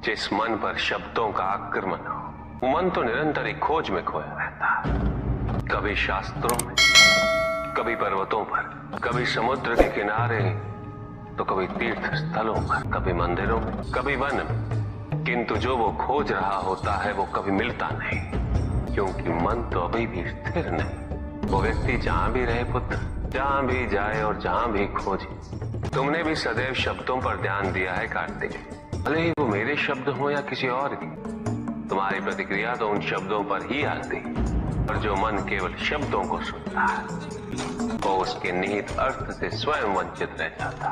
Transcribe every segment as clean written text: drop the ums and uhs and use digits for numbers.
जिस मन पर शब्दों का आक्रमण हो, वो मन तो निरंतर एक खोज में खोया रहता है। कभी शास्त्रों में, कभी पर्वतों पर, कभी समुद्र के किनारे, तो कभी तीर्थ स्थलों पर, कभी मंदिरों में, कभी वन में। किंतु जो वो खोज रहा होता है वो कभी मिलता नहीं, क्योंकि मन तो अभी भी स्थिर नहीं। वो व्यक्ति जहां भी रहे पुत्र, जहां भी जाए और जहां भी खोजे। तुमने भी सदैव शब्दों पर ध्यान दिया है कार्तिक, भले ही वो मेरे शब्द हो या किसी और की। तुम्हारी प्रतिक्रिया तो उन शब्दों पर ही आती, और जो मन केवल शब्दों को सुनता है वो उसके निहित अर्थ से स्वयं वंचित रह जाता।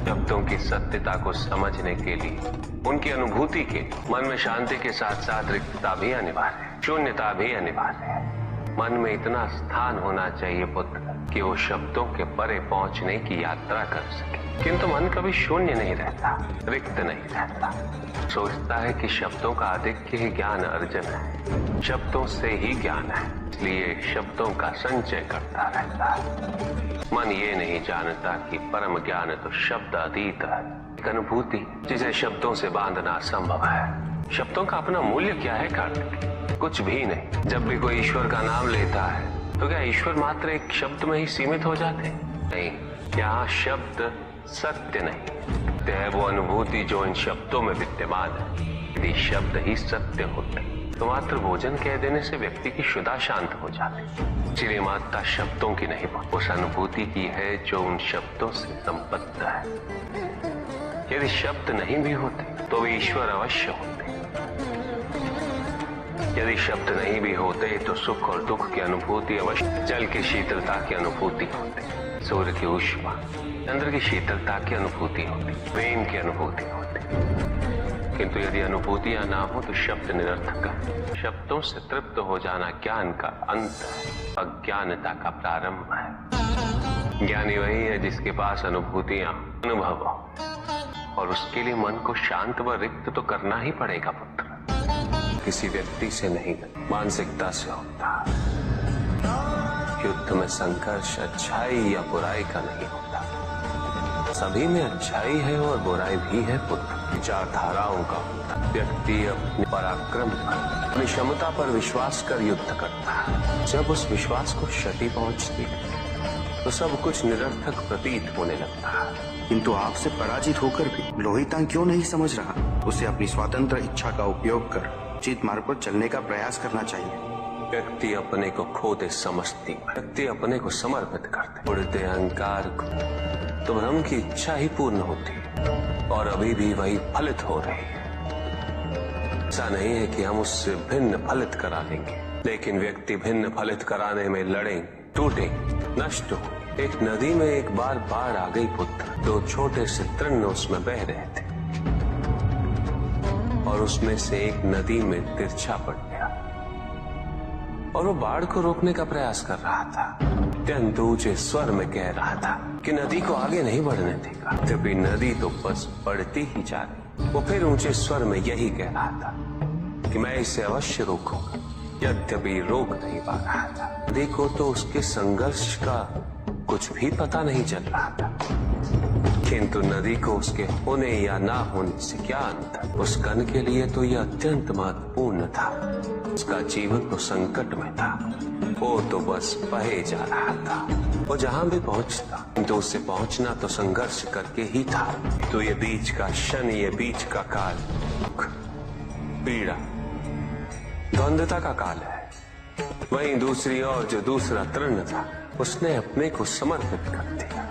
शब्दों की सत्यता को समझने के लिए, उनकी अनुभूति के मन में शांति के साथ साथ रिक्तता भी अनिवार्य है, शून्यता भी अनिवार्य है। मन में इतना स्थान होना चाहिए पुत्र कि वो शब्दों के परे पहुंचने की यात्रा कर सके। किंतु मन कभी शून्य नहीं रहता, रिक्त नहीं रहता। सोचता है कि शब्दों का आधिक्य ही ज्ञान अर्जन है, शब्दों से ही ज्ञान है, इसलिए शब्दों का संचय करता रहता है। मन ये नहीं जानता कि परम ज्ञान तो शब्द अतीत है, एक अनुभूति जिसे शब्दों से बांधना असंभव है। शब्दों का अपना मूल्य क्या है कार्तिक? कुछ भी नहीं। जब भी कोई ईश्वर का नाम लेता है तो क्या ईश्वर मात्र एक शब्द में ही सीमित हो जाते? नहीं, यहाँ शब्द सत्य नहीं है, वो अनुभूति जो इन शब्दों में विद्यमान है। यदि शब्द ही सत्य होते तो मात्र भोजन कह देने से व्यक्ति की क्षुधा शांत हो जाती। इसलिए मात्रा शब्दों की नहीं, उस अनुभूति की है जो उन शब्दों से संबद्ध है। यदि शब्द नहीं भी होते तो वे ईश्वर अवश्य होते। यदि शब्द नहीं भी होते तो सुख और दुख की अनुभूति अवश्य, जल की शीतलता की अनुभूति होती, सूर्य की ऊष्मा, चंद्र की शीतलता की अनुभूति होती, प्रेम की अनुभूति होती। किंतु यदि अनुभूतियां ना हो तो शब्द निरर्थक है। शब्दों से तृप्त हो जाना ज्ञान का अंत है, अज्ञानता का प्रारंभ है। ज्ञानी वही है जिसके पास अनुभूतियां, अनुभव हो, और उसके लिए मन को शांत व रिक्त तो करना ही पड़ेगा पुत्र। किसी व्यक्ति से नहीं, मानसिकता से होता। युद्ध में संघर्ष अच्छाई या बुराई का नहीं होता, सभी में अच्छाई है और बुराई भी है पुत्र। विचारधाराओं का होता। व्यक्ति अपने पराक्रम पर, अपनी क्षमता पर विश्वास कर युद्ध करता है। जब उस विश्वास को क्षति पहुंचती तो सब कुछ निरर्थक प्रतीत होने लगता है। किंतु आपसे पराजित होकर भी लोहितांग क्यों नहीं समझ रहा? उसे अपनी स्वतंत्र इच्छा का उपयोग कर उचित मार्ग पर चलने का प्रयास करना चाहिए। व्यक्ति अपने को खो दे समझती, व्यक्ति अपने को समर्पित करते, उड़ते अहंकार को, तो भ्रम की इच्छा ही पूर्ण होती है और अभी भी वही फलित हो रही है। ऐसा नहीं है कि हम उससे भिन्न फलित करा लेंगे, लेकिन व्यक्ति भिन्न फलित कराने में लड़े, टूटे, नष्ट हो। एक नदी में एक बार बाढ़ आ गई पुत्र, दो छोटे से तृण उसमें बह रहे थे और उसमें से एक नदी में तिरछा पड़ गया और वो बाढ़ को रोकने का प्रयास कर रहा था। अत्यंत ऊंचे स्वर में कह रहा था कि नदी को आगे नहीं बढ़ने देगा, जबकि नदी तो बस बढ़ती ही जा रही। वो फिर ऊंचे स्वर में यही कह रहा था कि मैं इसे अवश्य रोकूंगा, यद्यपि रोक नहीं पा रहा था। नदी को तो उसके संघर्ष का कुछ भी पता नहीं चल रहा था, किंतु नदी को उसके होने या ना होने से क्या अंतर। उस कण के लिए तो यह अत्यंत महत्वपूर्ण था, उसका जीवन तो संकट में था। वो तो बस बहे जा रहा था, वो जहां भी पहुंचता, किंतु उससे पहुंचना तो संघर्ष करके ही था। तो ये बीच का क्षण, ये बीच का काल पीड़ा, द्वंद्वता का काल है। वहीं दूसरी ओर जो दूसरा तृण था, उसने अपने को समर्पित कर दिया।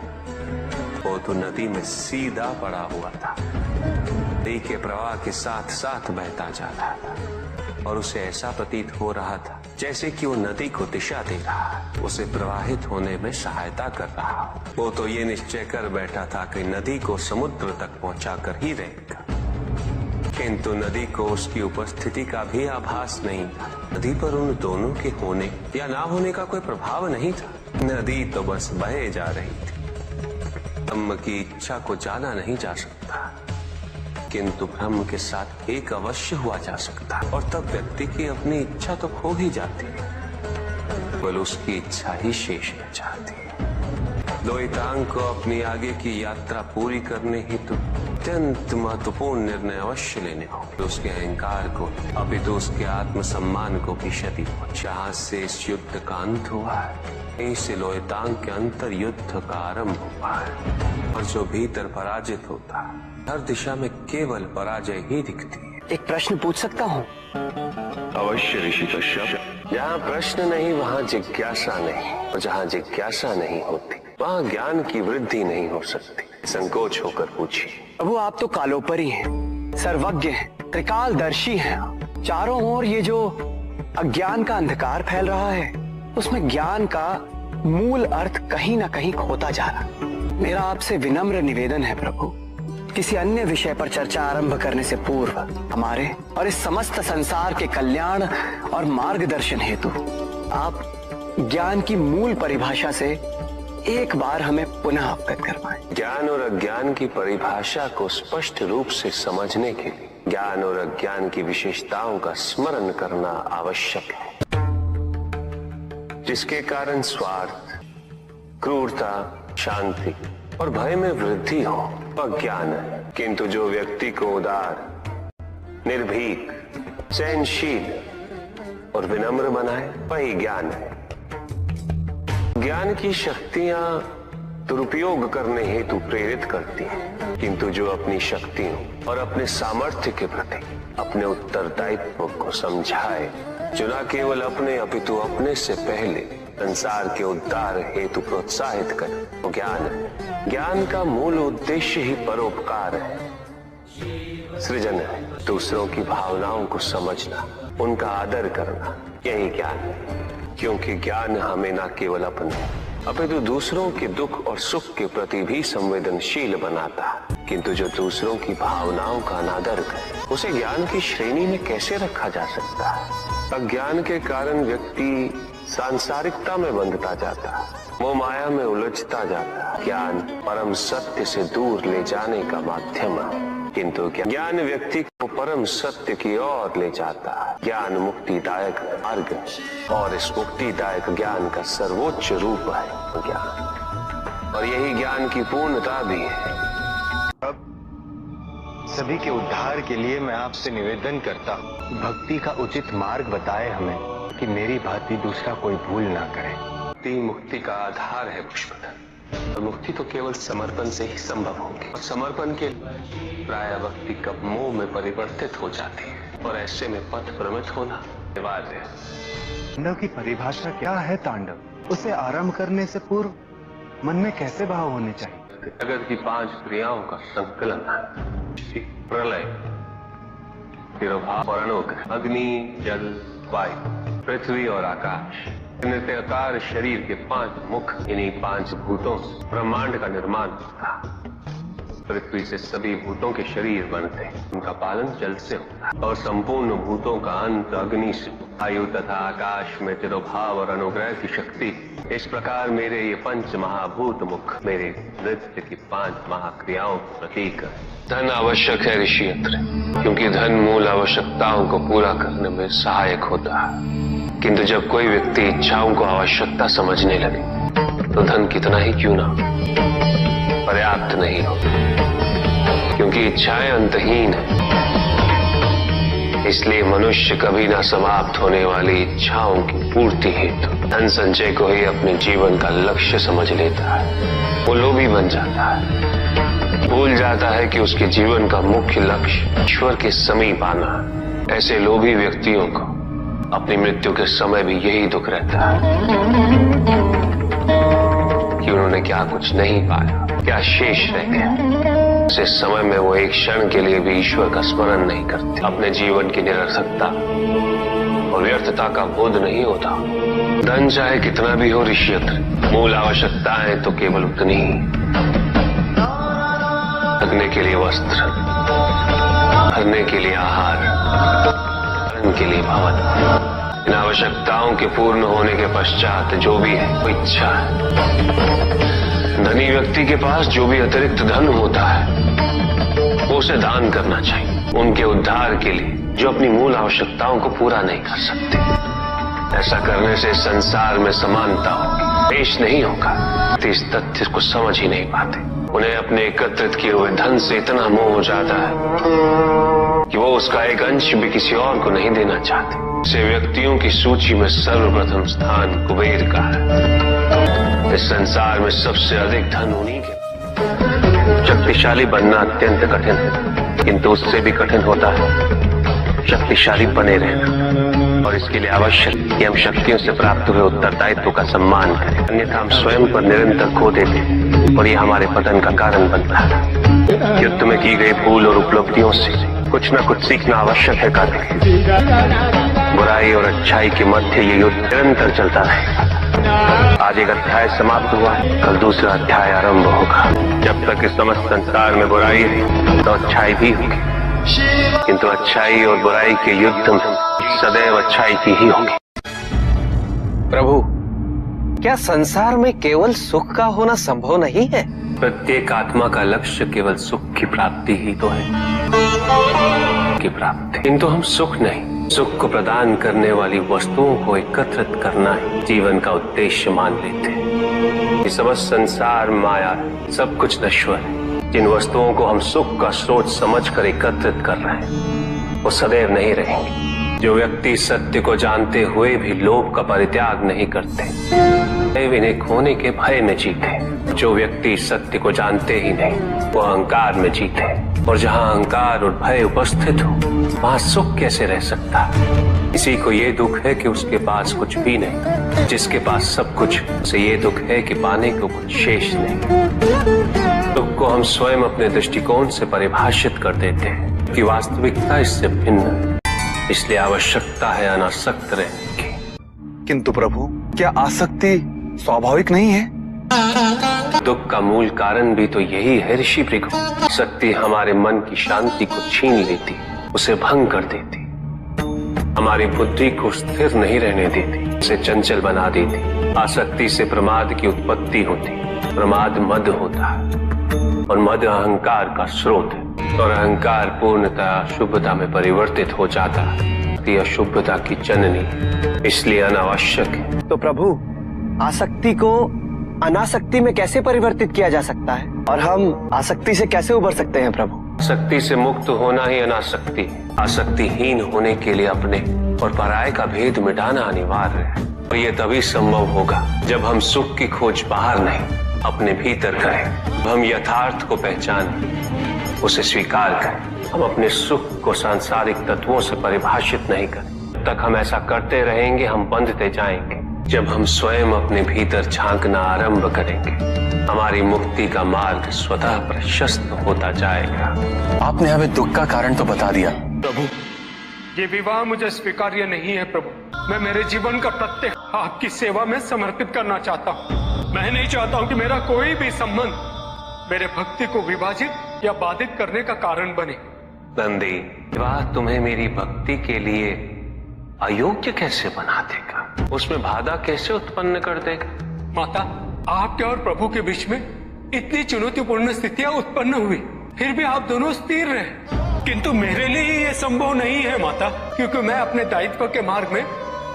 वो तो नदी में सीधा पड़ा हुआ था, नदी के प्रवाह के साथ साथ बहता जा रहा था और उसे ऐसा प्रतीत हो रहा था जैसे कि वो नदी को दिशा दे रहा है, उसे प्रवाहित होने में सहायता कर रहा हो। वो तो ये निश्चय कर बैठा था कि नदी को समुद्र तक पहुंचाकर ही रहेगा, किंतु नदी को उसकी उपस्थिति का भी आभास नहीं था। नदी पर उन दोनों के होने या ना होने का कोई प्रभाव नहीं था। नदी तो बस बहे जा रही थी। ब्रह्म की इच्छा को जाना नहीं जा सकता, किंतु ब्रह्म के साथ एक अवश्य हुआ जा सकता, और तब व्यक्ति की अपनी इच्छा तो खो ही जाती है, केवल उसकी इच्छा ही शेष रह जाती है। लोहितांग को अपनी आगे की यात्रा पूरी करने हेतु अत्यंत महत्वपूर्ण निर्णय अवश्य लेने होंगे। उसके अहंकार को अपितु उसके आत्मसम्मान को भी क्षति पहुंची। जहां से इस युद्ध का अंत हुआ है, यहीं से लोहितांग के अंतर युद्ध का आरंभ हुआ है। और जो भीतर पराजित होता है, हर दिशा में केवल पराजय ही दिखती है। एक प्रश्न पूछ सकता हूँ? अवश्य ऋषि कश्यप। जहाँ प्रश्न नहीं वहाँ जिज्ञासा नहीं, और जहाँ जिज्ञासा नहीं होती वहाँ ज्ञान की वृद्धि नहीं हो सकती। संकोच होकर पूछिए। प्रभु, आप तो कालोपरी हैं, सर्वज्ञ हैं, त्रिकालदर्शी हैं। चारों ओर ये जो अज्ञान का अंधकार फैल रहा है, उसमें ज्ञान का मूल अर्थ कहीं ना कहीं खोता जा रहा। मेरा आपसे विनम्र निवेदन है प्रभु, किसी अन्य विषय पर चर्चा आरंभ करने से पूर्व हमारे और इस समस्त संसार के कल्याण और मार्गदर्शन हेतु आप ज्ञान की मूल परिभाषा से एक बार हमें पुनः अवगत करवाएं। ज्ञान और अज्ञान की परिभाषा को स्पष्ट रूप से समझने के लिए ज्ञान और अज्ञान की विशेषताओं का स्मरण करना आवश्यक है, जिसके कारण स्वार्थ, क्रूरता, शांति और भय में वृद्धि हो वह ज्ञान है। किंतु जो व्यक्ति को उदार, निर्भीक, सहनशील और विनम्र बनाए वही ज्ञान है। ज्ञान की शक्तियां दुरुपयोग करने हेतु प्रेरित करती हैं, किंतु जो अपनी शक्तियों और अपने सामर्थ्य के प्रति अपने उत्तरदायित्व को समझाए, जो न केवल अपने अपितु अपने से पहले संसार के उद्धार हेतु प्रोत्साहित करे, वो ज्ञान है। ज्ञान का मूल उद्देश्य ही परोपकार है, सृजन है। दूसरों की भावनाओं को समझना, उनका आदर करना, यही ज्ञान है। क्योंकि ज्ञान हमें न केवल अपने अपितु दूसरों के दुख और सुख के प्रति भी संवेदनशील बनाता है। किंतु जो दूसरों की भावनाओं का अनादर करे, उसे ज्ञान की श्रेणी में कैसे रखा जा सकता है? अज्ञान के कारण व्यक्ति सांसारिकता में बंधता जाता है, मोह माया में उलझता जाता है। ज्ञान परम सत्य से दूर ले जाने का माध्यम है, किंतु ज्ञान व्यक्ति को परम सत्य की ओर ले जाता है। ज्ञान मुक्तिदायक मार्ग, और इस मुक्तिदायक ज्ञान का सर्वोच्च रूप है ज्ञान, और यही ज्ञान की पूर्णता भी है। अब सभी के उद्धार के लिए मैं आपसे निवेदन करता हूँ, भक्ति का उचित मार्ग बताए हमें, कि मेरी भांति दूसरा कोई भूल ना करे। भक्ति मुक्ति का आधार है पुष्पधन, और मुक्ति तो केवल समर्पण से ही संभव होगी। और समर्पण के प्राय व्यक्ति कब मोह में परिवर्तित हो जाती है, और ऐसे में पथ भ्रमित होना अनिवार्य है। तांडव की परिभाषा क्या है? तांडव, उसे आरंभ करने से पूर्व मन में कैसे भाव होने चाहिए? जगत की 5 क्रियाओं का संकलन है, प्रलय, तिरोभाव और अनुग्रह, अग्नि, जल, वायु, पृथ्वी और आकाश। नित्याकार शरीर के 5 मुख, इन्हीं 5 भूतों से ब्रह्मांड का निर्माण होता। पृथ्वी से सभी भूतों के शरीर बनते हैं, उनका पालन जल से होता है, और संपूर्ण भूतों का अंत अग्नि से। वायु तथा आकाश में तिरोभाव और अनुग्रह की शक्ति। इस प्रकार मेरे ये 5 महाभूत मुख मेरे नृत्य की 5 महाक्रियाओं का प्रतीक है। धन आवश्यक है ऋषि अत्रि, क्योंकि धन मूल आवश्यकताओं को पूरा करने में सहायक होता है। किंतु जब कोई व्यक्ति इच्छाओं को आवश्यकता समझने लगे, तो धन कितना ही क्यों ना पर्याप्त नहीं हो, क्योंकि इच्छाएं अंतहीन है। इसलिए मनुष्य कभी ना समाप्त होने वाली इच्छाओं की पूर्ति हेतु धन संचय को ही अपने जीवन का लक्ष्य समझ लेता है। वो लोभी बन जाता है, भूल जाता है कि उसके जीवन का मुख्य लक्ष्य ईश्वर के समीप आना है। ऐसे लोभी व्यक्तियों को अपनी मृत्यु के समय भी यही दुख रहता है कि उन्होंने क्या कुछ नहीं पाया, क्या शेष रह गया। इस समय में वो एक क्षण के लिए भी ईश्वर का स्मरण नहीं करते, अपने जीवन की निरर्थकता और व्यर्थता का बोध नहीं होता। धन चाहे कितना भी हो ऋषि अत्रि, मूल आवश्यकताएं तो केवल उतनी ही, लगने के लिए वस्त्र, भरने के लिए आहार, के लिए भवन। इन आवश्यकताओं के पूर्ण होने के पश्चात जो भी है वो इच्छा है। धनी व्यक्ति के पास जो भी अतिरिक्त धन होता है वो उसे दान करना चाहिए, उनके उद्धार के लिए जो अपनी मूल आवश्यकताओं को पूरा नहीं कर सकते। ऐसा करने से संसार में समानता होगी, देश नहीं होगा। इस तथ्य को समझ ही नहीं पाते। उन्हें अपने एकत्रित किए हुए धन से इतना मोह हो जाता है कि वो उसका एक अंश भी किसी और को नहीं देना चाहते। ऐसे व्यक्तियों की सूची में सर्वप्रथम स्थान कुबेर का है। इस संसार में सबसे अधिक धन उन्हीं के। शक्तिशाली बनना अत्यंत कठिन है, किंतु उससे भी कठिन होता है शक्तिशाली बने रहना। और इसके लिए आवश्यक कि हम शक्तियों से प्राप्त हुए उत्तरदायित्व का सम्मान करें, अन्यथा हम स्वयं पर निरंतर खो देते हैं और ये हमारे पतन का कारण बनता है। युद्ध में की गई भूल और उपलब्धियों से कुछ न कुछ सीखना आवश्यक है कार्तिक। बुराई और अच्छाई के मध्य ये युद्ध निरंतर चलता रहेगा। आज एक अध्याय समाप्त हुआ, कल दूसरा अध्याय आरंभ होगा। जब तक इस समस्त संसार में बुराई है तो अच्छाई भी होगी, किंतु अच्छाई और बुराई के युद्ध में सदैव अच्छाई की ही होगी। प्रभु, क्या संसार में केवल सुख का होना संभव नहीं है? प्रत्येक आत्मा का लक्ष्य केवल सुख की प्राप्ति ही तो है, की प्राप्ति। किंतु हम सुख नहीं, सुख को प्रदान करने वाली वस्तुओं को एकत्रित करना ही जीवन का उद्देश्य मान लेते हैं। ये समस्त संसार माया, सब कुछ नश्वर है। जिन वस्तुओं को हम सुख का स्रोत समझकर एकत्रित कर रहे हैं वो सदैव नहीं रहेंगे। जो व्यक्ति सत्य को जानते हुए भी लोभ का परित्याग नहीं करते, इन्हें खोने के भय में जीते। जो व्यक्ति सत्य को जानते ही नहीं वो अहंकार में जीते, और जहाँ अहंकार और भय उपस्थित हो वहाँ सुख कैसे रह सकता? किसी को ये दुख है कि उसके पास कुछ भी नहीं, जिसके पास सब कुछ उसे ये दुख है कि पाने को कुछ शेष नहीं। दुख को हम स्वयं अपने दृष्टिकोण से परिभाषित कर देते हैं कि वास्तविकता इससे भिन्न है। इसलिए आवश्यकता है अनासक्त रहने की। किंतु प्रभु, क्या आसक्ति स्वाभाविक नहीं है? दुख का मूल कारण भी तो यही है ऋषि भृगु। शक्ति हमारे मन की शांति को छीन लेती, उसे भंग कर देती, हमारी बुद्धि को स्थिर नहीं रहने देती, उसे चंचल बना देती। आसक्ति से प्रमाद की उत्पत्ति होती, प्रमाद मद होता है और मद अहंकार का स्रोत है, और अहंकार पूर्णतः शुभता में परिवर्तित हो जाता है। यह अशुभता की जननी, इसलिए अनावश्यक है। तो प्रभु, आसक्ति को अनासक्ति में कैसे परिवर्तित किया जा सकता है, और हम आसक्ति से कैसे उबर सकते हैं प्रभु? शक्ति से मुक्त होना ही अनासक्ति है। आसक्तिहीन होने के लिए अपने और पराये का भेद मिटाना अनिवार्य है, और यह तभी संभव होगा जब हम सुख की खोज बाहर नहीं अपने भीतर करें। हम यथार्थ को पहचानें, उसे स्वीकार करें। हम अपने सुख को सांसारिक तत्वों से परिभाषित नहीं करें। जब तक हम ऐसा करते रहेंगे हम बंधते जाएंगे। जब हम स्वयं अपने भीतर झांकना आरंभ करेंगे हमारी मुक्ति का मार्ग स्वतः प्रशस्त होता जाएगा। आपने हमें दुख का कारण तो बता दिया। प्रभु, ये विवाह मुझे स्वीकार्य नहीं है प्रभु। मैं मेरे जीवन का प्रत्येक आपकी सेवा में समर्पित करना चाहता हूँ। मैं नहीं चाहता हूँ कि मेरा कोई भी संबंध मेरे भक्ति को विभाजित या बाधित करने का कारण बने। नंदी, विवाह तुम्हें मेरी भक्ति के लिए अयोग्य कैसे बना देगा? उसमें बाधा कैसे उत्पन्न कर देगा? माता, आपके और प्रभु के बीच में इतनी चुनौतीपूर्ण स्थितियां उत्पन्न हुई, फिर भी आप दोनों स्थिर रहे। किंतु मेरे लिए ये संभव नहीं है माता, क्योंकि मैं अपने दायित्व के मार्ग में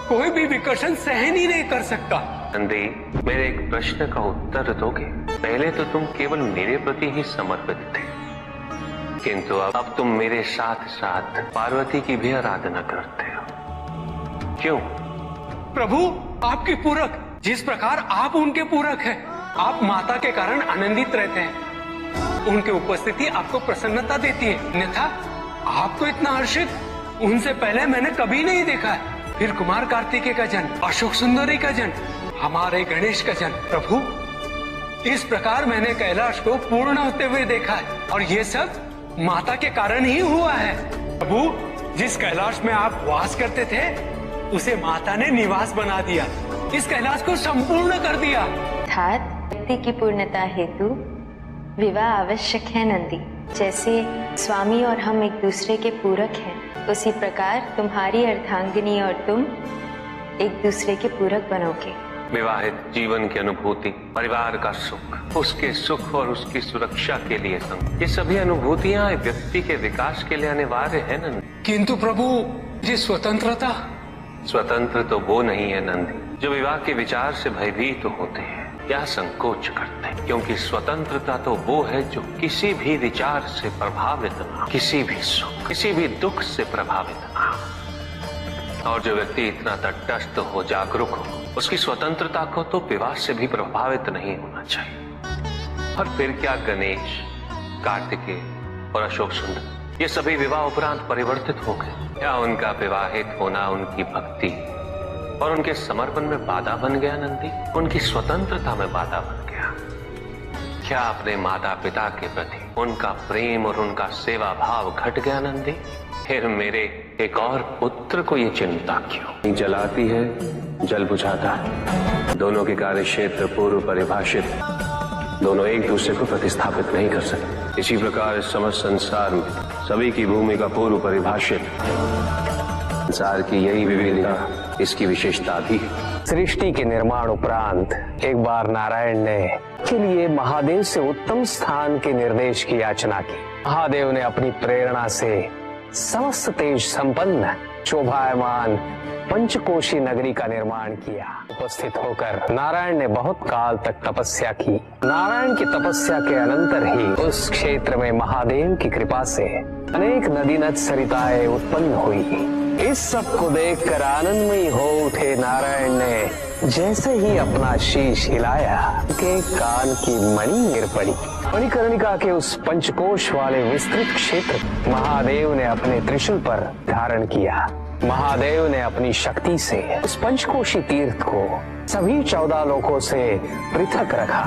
कोई भी विकर्षण सहन ही नहीं कर सकता। नंदी, मेरे एक प्रश्न का उत्तर दोगे? पहले तो तुम केवल मेरे प्रति ही समर्पित थे, किंतु अब तुम मेरे साथ साथ पार्वती की भी आराधना करते हो। क्यों? प्रभु, आपकी पूरक, जिस प्रकार आप उनके पूरक हैं, आप माता के कारण आनंदित रहते हैं। उनकी उपस्थिति आपको प्रसन्नता देती है, अन्यथा आपको इतना हर्षित उनसे पहले मैंने कभी नहीं देखा है। फिर कुमार कार्तिकेय का जन्म, अशोक सुंदरी का जन्म, हमारे गणेश का जन्म। प्रभु, इस प्रकार मैंने कैलाश को पूर्ण होते हुए देखा है, और ये सब माता के कारण ही हुआ है। प्रभु, जिस कैलाश में आप वास करते थे उसे माता ने निवास बना दिया, इस कैलाश को संपूर्ण कर दिया। अर्थात व्यक्ति की पूर्णता हेतु विवाह आवश्यक है नंदी। जैसे स्वामी और हम एक दूसरे के पूरक हैं, उसी प्रकार तुम्हारी अर्धांगिनी और तुम एक दूसरे के पूरक बनोगे। विवाहित जीवन की अनुभूति, परिवार का सुख, उसके सुख और उसकी सुरक्षा के लिए ये सभी अनुभूतियां व्यक्ति के विकास के लिए अनिवार्य है नंदी। किंतु प्रभु, ये स्वतंत्रता, स्वतंत्र तो वो नहीं है नंदी जो विवाह के विचार से भयभीत होते हैं। क्या संकोच करते, क्योंकि स्वतंत्रता तो वो है जो किसी भी विचार से प्रभावित ना, किसी भी सुख, किसी भी दुख से प्रभावित ना। और जो व्यक्ति इतना तटस्थ हो, जागरूक हो, उसकी स्वतंत्रता को तो विवाह से भी प्रभावित नहीं होना चाहिए। और फिर क्या गणेश, कार्तिकेय और अशोक सुंदर ये सभी विवाह उपरांत परिवर्तित हो गए? क्या उनका विवाहित होना उनकी भक्ति और उनके समर्पण में बाधा बन गया नंदी? उनकी स्वतंत्रता में बाधा बन गया? क्या अपने माता पिता के प्रति उनका प्रेम और उनका सेवा भाव घट गया नंदी? फिर मेरे एक और पुत्र को ये चिंता क्यों? जलाती है, जल बुझाता है। दोनों के कार्य क्षेत्र पूर्व परिभाषित, दोनों एक दूसरे को प्रतिस्थापित नहीं कर सकते। इसी प्रकार इस समस्त संसार में सभी की भूमिका पूर्व परिभाषित। संसार की यही विविधता इसकी विशेषता भी है। सृष्टि के निर्माण उपरांत एक बार नारायण ने के लिए महादेव से उत्तम स्थान के निर्देश की याचना की। महादेव ने अपनी प्रेरणा से समस्त तेज संपन्न शोभायमान पंचकोशी नगरी का निर्माण किया। उपस्थित होकर नारायण ने बहुत काल तक तपस्या की। नारायण की तपस्या के अनंतर ही उस क्षेत्र में महादेव की कृपा से अनेक नदी नद सरिताएं उत्पन्न हुई। इस सब को देखकर आनंदमयी हो उठे नारायण ने जैसे ही अपना शीश हिलाया के कान की मणि गिर पड़ी। मणिकर्णिका के उस पंचकोश वाले विस्तृत क्षेत्र महादेव ने अपने त्रिशूल पर धारण किया। महादेव ने अपनी शक्ति से उस पंचकोशी तीर्थ को सभी 14 लोकों से पृथक रखा।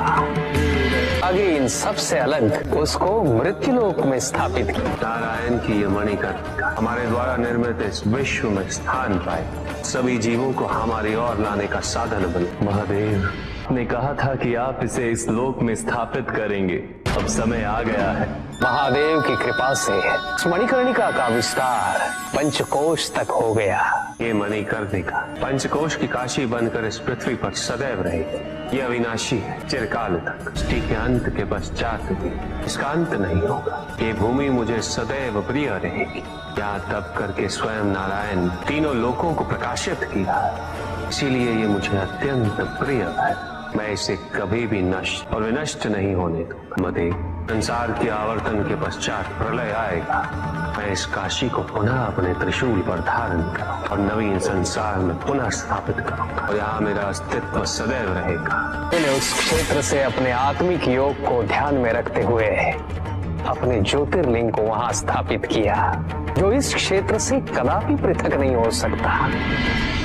आगे इन सब से अलग उसको मृत्युलोक में स्थापित किया। नारायण की ये मणिकर्णिका हमारे द्वारा निर्मित इस विश्व में स्थान पाए, सभी जीवों को हमारी ओर लाने का साधन बने। महादेव ने कहा था कि आप इसे इस लोक में स्थापित करेंगे, अब समय आ गया है। महादेव की कृपा से इस मणिकर्णिका का विस्तार पंचकोश तक हो गया। ये मणिकर्णिका पंचकोश की काशी बनकर इस पृथ्वी पर सदैव रहेगी। ये अविनाशी है, चिरकाल तक। सृष्टि के अंत के पश्चात भी इसका अंत नहीं होगा। ये भूमि मुझे सदैव प्रिय रहेगी। यहाँ तप करके स्वयं नारायण तीनों लोकों को प्रकाशित किया, इसीलिए ये मुझे अत्यंत प्रिय है। मैं इसे कभी भी नष्ट और विनष्ट नहीं होने दूंगा। मधे संसार के आवर्तन के पश्चात प्रलय आएगा, मैं इस काशी को पुनः अपने त्रिशूल पर धारण करूंगा और नवीन संसार में पुनः स्थापित करूंगा और यहाँ मेरा अस्तित्व सदैव रहेगा। मैंने उस क्षेत्र से अपने आत्मिक योग को ध्यान में रखते हुए अपने ज्योतिर्लिंग को वहां स्थापित किया, जो इस क्षेत्र से कदापि पृथक नहीं हो सकता।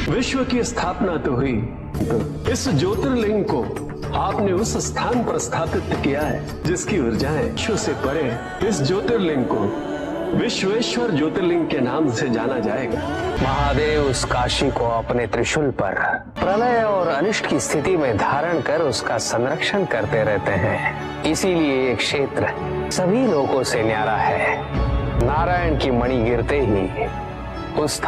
विश्व की स्थापना तो हुई, इस ज्योतिर्लिंग को आपने उस स्थान पर स्थापित किया है जिसकी ऊर्जाएं विश्व से परे। इस ज्योतिर्लिंग को विश्वेश्वर ज्योतिर्लिंग के नाम से जाना जाएगा। महादेव उस काशी को अपने त्रिशूल पर प्रलय और अनिष्ट की स्थिति में धारण कर उसका संरक्षण करते रहते हैं। इसीलिए ये क्षेत्र सभी लोगों से न्यारा है। नारायण की मणि गिरते ही उस